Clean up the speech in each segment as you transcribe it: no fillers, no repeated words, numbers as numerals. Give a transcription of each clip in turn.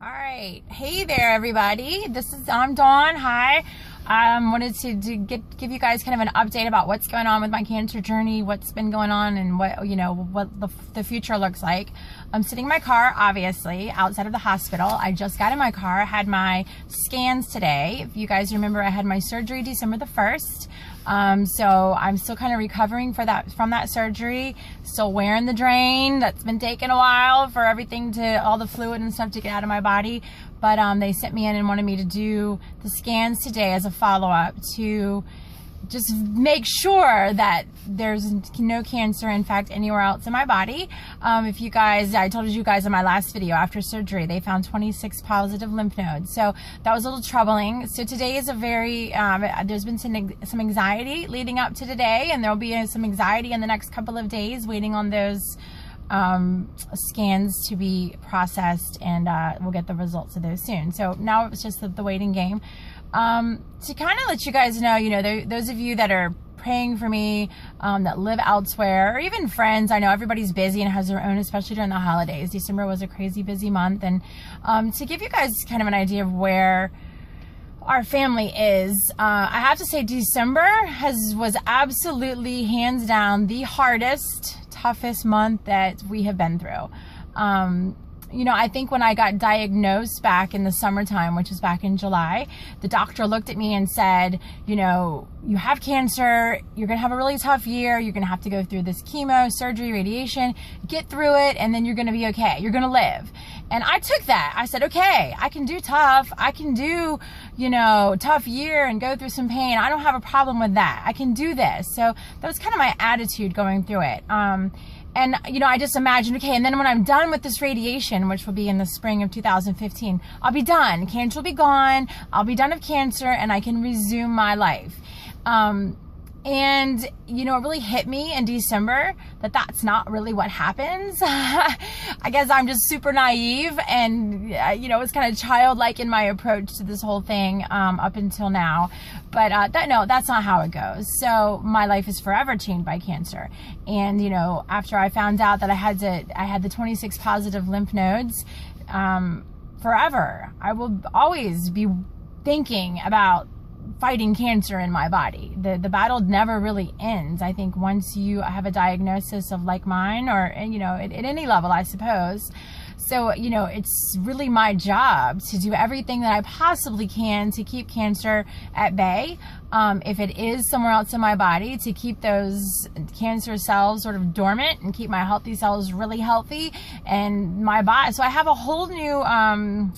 All right, hey there, everybody. I'm Dawn. Hi. Wanted to give you guys kind of an update about what's going on with my cancer journey, what's been going on, and what the future looks like. I'm sitting in my car, obviously, outside of the hospital. I just got in my car. I had my scans today. If you guys remember, I had my surgery December the 1st. So I'm still kind of recovering from that surgery, still wearing the drain. That's been taking a while for all the fluid and stuff to get out of my body. But they sent me in and wanted me to do the scans today as a follow-up to just make sure that there's no cancer, in fact, anywhere else in my body. I told you guys in my last video, after surgery, they found 26 positive lymph nodes. So that was a little troubling. So today is there's been some anxiety leading up to today, and there'll be some anxiety in the next couple of days waiting on those scans to be processed, and we'll get the results of those soon. So now it's just the waiting game. To kind of let you guys know, those of you that are praying for me, that live elsewhere, or even friends. I know everybody's busy and has their own, especially during the holidays. December was a crazy busy month, and to give you guys kind of an idea of where our family is, I have to say December was absolutely hands down the hardest, toughest month that we have been through. I think when I got diagnosed back in the summertime, which was back in July, the doctor looked at me and said, you have cancer, you're going to have a really tough year, you're going to have to go through this chemo, surgery, radiation, get through it, and then you're going to be okay, you're going to live. And I took that. I said, okay, I can do tough, I can do, tough year and go through some pain. I don't have a problem with that. I can do this. So that was kind of my attitude going through it. And, I just imagined, okay, and then when I'm done with this radiation, which will be in the spring of 2015, I'll be done. Cancer will be gone. I'll be done with cancer, and I can resume my life. And, it really hit me in December that that's not really what happens. I guess I'm just super naive, and, it's kind of childlike in my approach to this whole thing up until now. But that's not how it goes. So my life is forever changed by cancer. And, after I found out that I had the 26 positive lymph nodes, forever, I will always be thinking about fighting cancer in my body. The battle never really ends. I think once you have a diagnosis of like mine, or at any level, I suppose. So it's really my job to do everything that I possibly can to keep cancer at bay. If it is somewhere else in my body, to keep those cancer cells sort of dormant and keep my healthy cells really healthy, and my body. So I have a whole new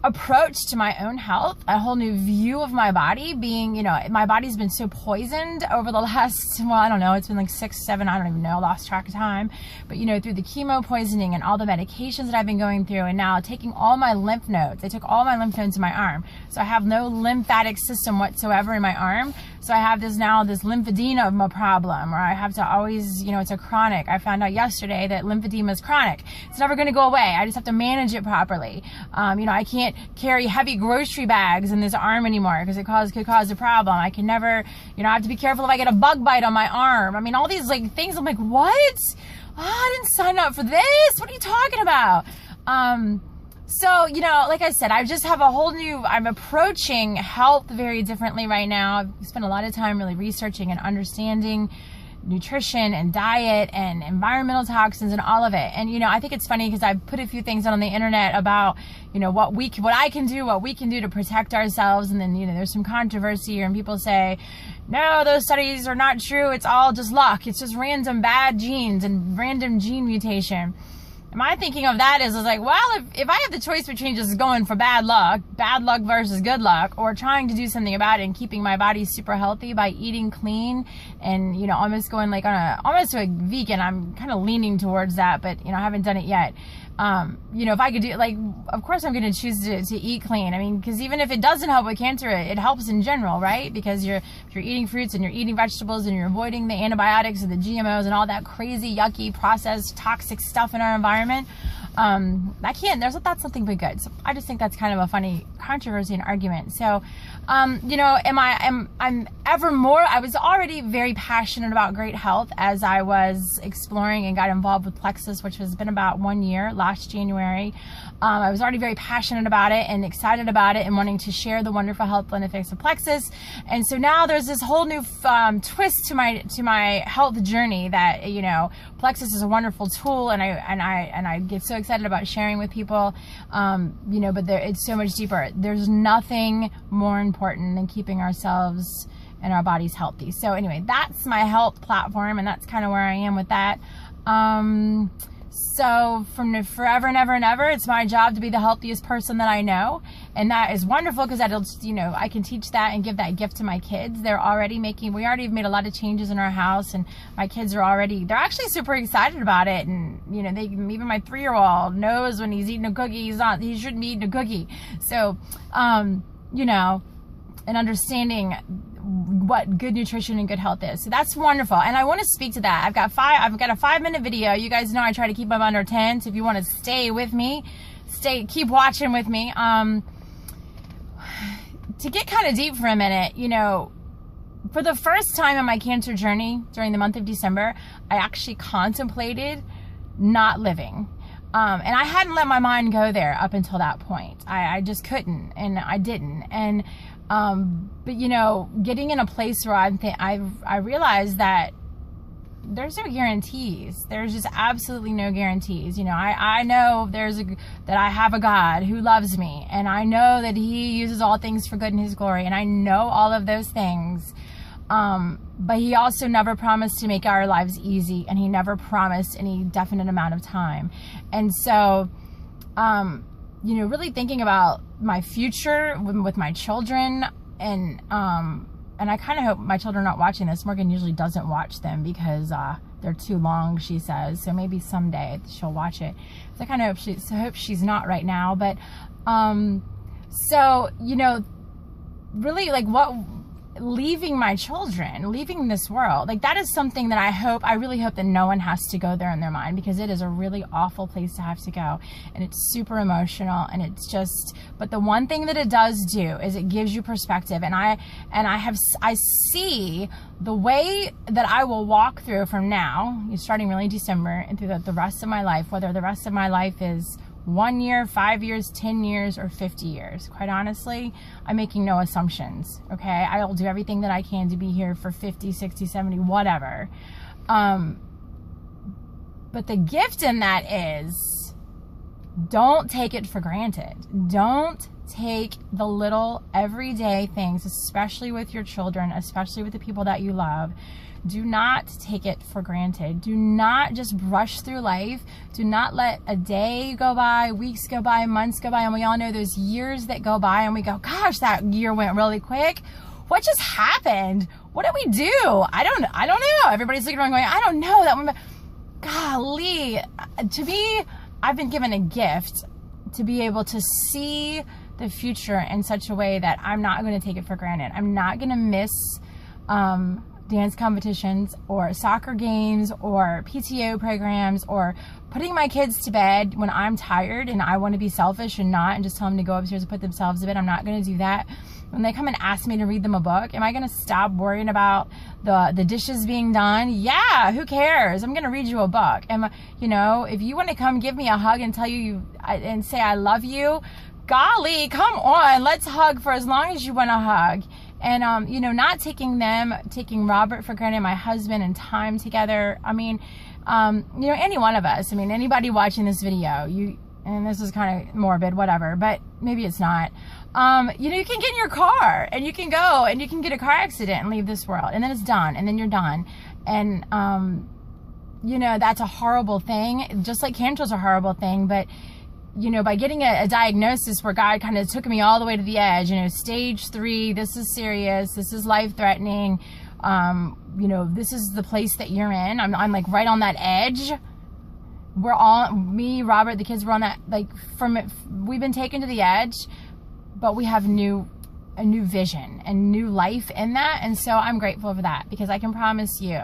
approach to my own health, a whole new view of my body, being, my body's been so poisoned over the last, I don't know, it's been like 6, 7, I don't even know, lost track of time, but through the chemo poisoning and all the medications that I've been going through, and now taking all my lymph nodes. I took all my lymph nodes in my arm, so I have no lymphatic system whatsoever in my arm. So I have this lymphedema problem, or I have to always, it's a chronic. I found out yesterday that lymphedema is chronic. It's never going to go away. I just have to manage it properly. I can't carry heavy grocery bags in this arm anymore because it could cause a problem. I can never, I have to be careful if I get a bug bite on my arm. I mean, all these things. I'm like, what? Oh, I didn't sign up for this. What are you talking about? So, like I said, I just have I'm approaching health very differently right now. I've spent a lot of time really researching and understanding nutrition and diet and environmental toxins and all of it. And, I think it's funny because I've put a few things on the internet about, what we can do to protect ourselves. And then, there's some controversy here, and people say, no, those studies are not true. It's all just luck. It's just random bad genes and random gene mutation. My thinking of that is like, well, if I have the choice between just going for bad luck versus good luck, or trying to do something about it and keeping my body super healthy by eating clean and, almost going almost to a vegan, I'm kind of leaning towards that, but, I haven't done it yet. If I could do, of course I'm going to choose to eat clean. I mean, because even if it doesn't help with cancer, it helps in general, right? Because if you're eating fruits and you're eating vegetables and you're avoiding the antibiotics and the GMOs and all that crazy, yucky, processed, toxic stuff in our environment, that's something but good. So I just think that's kind of a funny controversy and argument. So, I'm ever more, I was already very passionate about great health as I was exploring and got involved with Plexus, which has been about 1 year, last January. I was already very passionate about it and excited about it and wanting to share the wonderful health benefits of Plexus. And so now there's this whole new twist to my health journey that, you know, Plexus is a wonderful tool, and I get so excited about sharing with people, you know, but it's so much deeper. There's nothing more important than keeping ourselves and our bodies healthy. So anyway, that's my health platform, and that's kind of where I am with that. So from forever and ever and ever, it's my job to be the healthiest person that I know. And that is wonderful because that'll, you know, I can teach that and give that gift to my kids. We already have made a lot of changes in our house, and my kids are they're actually super excited about it. And, you know, even my 3-year-old knows when he's eating a cookie, he shouldn't be eating a cookie. So, you know, and understanding what good nutrition and good health is. So that's wonderful. And I want to speak to that. I've got a 5-minute video. You guys know I try to keep them under 10. So if you want to stay with me, keep watching with me. To get kind of deep for a minute, you know, for the first time in my cancer journey during the month of December, I actually contemplated not living. And I hadn't let my mind go there up until that point. I just couldn't, and I didn't. And but you know, getting in a place where I realized that there's no guarantees. There's just absolutely no guarantees. You know, I know that I have a God who loves me, and I know that He uses all things for good in His glory, and I know all of those things. But He also never promised to make our lives easy, and He never promised any definite amount of time. And so, you know, really thinking about my future with my children, and I kind of hope my children are not watching this. Morgan usually doesn't watch them because they're too long, she says. So maybe someday she'll watch it. So I kind of hope she's not right now. But so, you know, really like leaving my children, leaving this world, like that is something that I really hope that no one has to go there in their mind, because it is a really awful place to have to go, and it's super emotional, and it's just, but the one thing that it does do is it gives you perspective. And I see the way that I will walk through from now, starting really December, and through the rest of my life, whether the rest of my life is 1 year, 5 years, 10 years, or 50 years. Quite honestly, I'm making no assumptions, okay? I'll do everything that I can to be here for 50, 60, 70, whatever. But the gift in that is, don't take it for granted. Don't take the little everyday things, especially with your children, especially with the people that you love. Do not take it for granted. Do not just brush through life. Do not let a day go by, weeks go by, months go by, and we all know those years that go by and we go, gosh, that year went really quick. What just happened? What did we do? I don't know. Everybody's looking around going, I don't know. That one, golly. To me, I've been given a gift to be able to see the future in such a way that I'm not going to take it for granted. I'm not going to miss dance competitions or soccer games or PTO programs or putting my kids to bed when I'm tired and I want to be selfish and just tell them to go upstairs and put themselves to bed. I'm not going to do that. When they come and ask me to read them a book, am I going to stop worrying about the dishes being done? Yeah, who cares? I'm going to read you a book. And you know, if you want to come give me a hug and tell you and say I love you, golly, come on, let's hug for as long as you want to hug. And, you know, not taking Robert for granted, my husband, and time together. I mean, you know, any one of us, I mean, anybody watching this video, and this is kind of morbid, whatever, but maybe it's not. You know, you can get in your car and you can go and you can get a car accident and leave this world, and then it's done, and then you're done. And, you know, that's a horrible thing, just like cancer is a horrible thing. But you know, by getting a diagnosis where God kind of took me all the way to the edge, you know, stage 3, this is serious, this is life-threatening, you know, this is the place that you're in. I'm like right on that edge. We're all, me, Robert, the kids were on that, like, we've been taken to the edge, but we have a new vision and new life in that. And so I'm grateful for that, because I can promise you,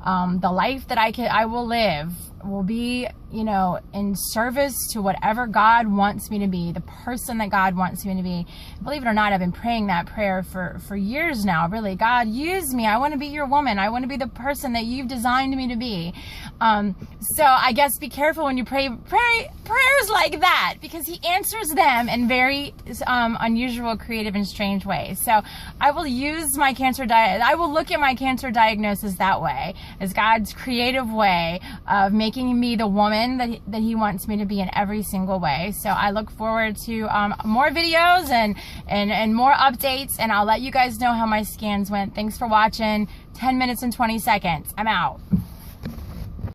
the life that I will live will be you know, in service to whatever God wants me to be, the person that God wants me to be. Believe it or not, I've been praying that prayer for years now, really. God, use me. I want to be your woman. I want to be the person that you've designed me to be. So I guess be careful when you pray prayers like that, because he answers them in very unusual, creative, and strange ways. So I will use my I will look at my cancer diagnosis that way, as God's creative way of making me the woman that he wants me to be in every single way. So I look forward to more videos and more updates, and I'll let you guys know how my scans went. Thanks for watching. 10 minutes and 20 seconds. I'm out.